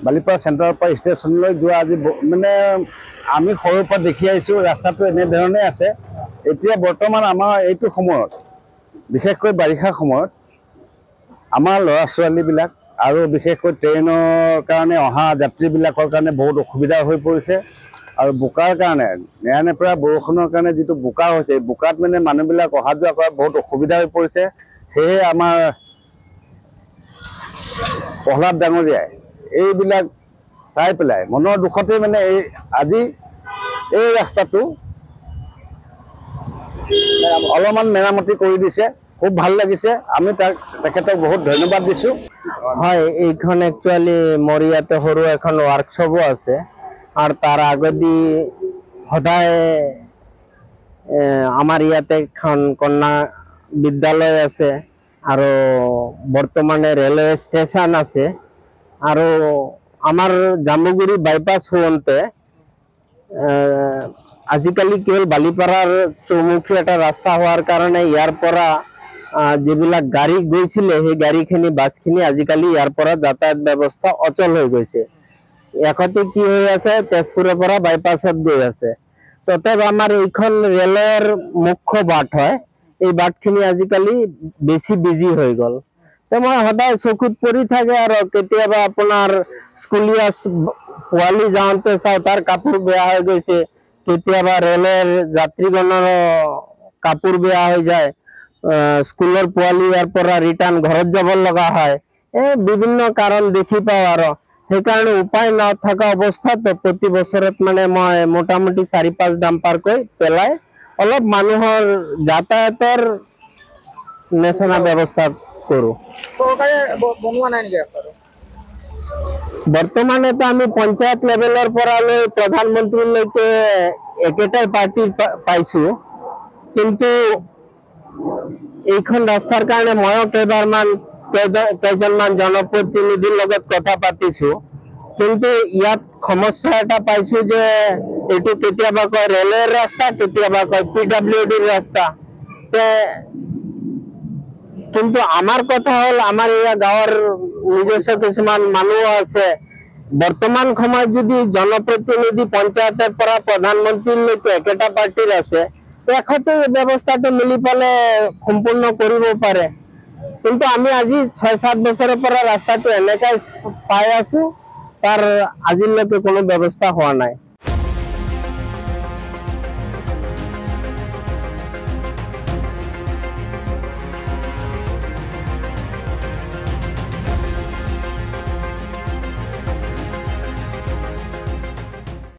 বালিপাৰা চেণ্টাৰৰ পৰা ষ্টেচনলৈ যোৱা আজি মানে আমি সৰুৰ পৰা দেখি আহিছোঁ ৰাস্তাটো এনেধৰণে আছে। এতিয়া বৰ্তমান আমাৰ এইটো সময়ত বিশেষকৈ বাৰিষা সময়ত আমাৰ ল'ৰা ছোৱালীবিলাক আৰু বিশেষকৈ ট্ৰেইনৰ কাৰণে অহা যাত্ৰীবিলাকৰ কাৰণে বহুত অসুবিধা হৈ পৰিছে। আৰু বোকাৰ কাৰণে নেৰানেপেৰা বৰষুণৰ কাৰণে যিটো বোকা হৈছে, বোকাত মানে মানুহবিলাক অহা যোৱা কৰাত বহুত অসুবিধা হৈ পৰিছে। সেয়ে আমাৰ প্ৰহ্লাদ ডাঙৰীয়াই এইবিলাক চাই পেলাই মনৰ দুখতে মানে আজি এই ৰাস্তাটো অলপমান মেৰামতি কৰি দিছে। খুব ভাল লাগিছে। আমি তেখেতক বহুত ধন্যবাদ দিছোঁ। হয়, এইখন একচুয়ালি মোৰ ইয়াতে সৰু এখন ওয়ার্কশপও আছে আর তার আগেদি সদায় আমার ইয়াতে এখন কন্যা বিদ্যালয় আছে আর বর্তমানে রেলওয়ে স্টেশন আছে আর আমার জামুগুড়ি বাইপাস হওঁতে আজিকালি কেবল বালিপাড়ার চৌমুখী একটা রাস্তা হওয়ার কারণে ইয়ার পৰা যিবিলাক গাড়ী গৈছিলে সেই গাড়ীখিনি বাছখিনি আজিকালি ইয়াৰ পৰা যাতায়াত ব্যৱস্থা অচল হৈ গৈছে। এখতে কি হৈ আছে, তেজপুৰৰ পৰা বাইপাছত গৈ আছে। তথাপি আমাৰ এইখন ৰেলৰ মুখ্য বাট হয়, এই বাটখিনি আজিকালি বেছি বিজি হৈ গ'ল। তো মই সদায় চকুত পৰি থাকে আৰু কেতিয়াবা আপোনাৰ স্কুলীয়া পোৱালি যাওঁতে চাওঁ তাৰ কাপোৰ বেয়া হৈ গৈছে, কেতিয়াবা ৰেলৰ যাত্ৰীগণৰ কাপোৰ বেয়া হৈ যায়, স্কুলৰ পোৱালি ইয়াৰ পৰা ৰিটাৰ্ণ ঘৰত যাব লগা হয়। বিভিন্ন কাৰণ দেখি পাওঁ আৰু সেইকাৰণে উপায় নথকা অৱস্থাত প্ৰতি বছৰত মানে মই মোটামুটি 4-5 ডাম্পাৰকৈ পেলাই অলপ মানুহৰ যাতায়াতৰ নেচনা ব্যৱস্থা কৰোঁ। চৰকাৰে বনোৱা নাই নেকি ৰাস্তাটো? বৰ্তমানে তো আমি পঞ্চায়ত লেভেলৰ পৰা লৈ প্ৰধানমন্ত্ৰীলৈকে একেটাই পাৰ্টি পাইছোঁ, কিন্তু এইখন ৰাস্তাৰ কাৰণে ময়ো কেইজনমান জনপ্ৰতিনিধিৰ লগত কথা পাতিছোঁ, কিন্তু ইয়াত সমস্যা এটা পাইছোঁ যে এইটো কেতিয়াবা কয় ৰেলৰ ৰাস্তা, কেতিয়াবা কয় PWDৰ ৰাস্তা। কিন্তু আমাৰ কথা হ'ল আমাৰ এই গাঁৱৰ নিজস্ব কিছুমান মানুহ আছে। বৰ্তমান সময়ত যদি জনপ্ৰতিনিধি পঞ্চায়তৰ পৰা প্ৰধানমন্ত্ৰীলৈকে একেটা পাৰ্টিৰ আছে, তেখেতে ব্যৱস্থাটো মিলি পেলাই সম্পূৰ্ণ কৰিব পাৰে। কিন্তু আমি আজি 6-7 বছৰৰ পৰা ৰাস্তাটো এনেকৈ পাই আছো, তাৰ আজিলৈকে কোনো ব্যৱস্থা হোৱা নাই।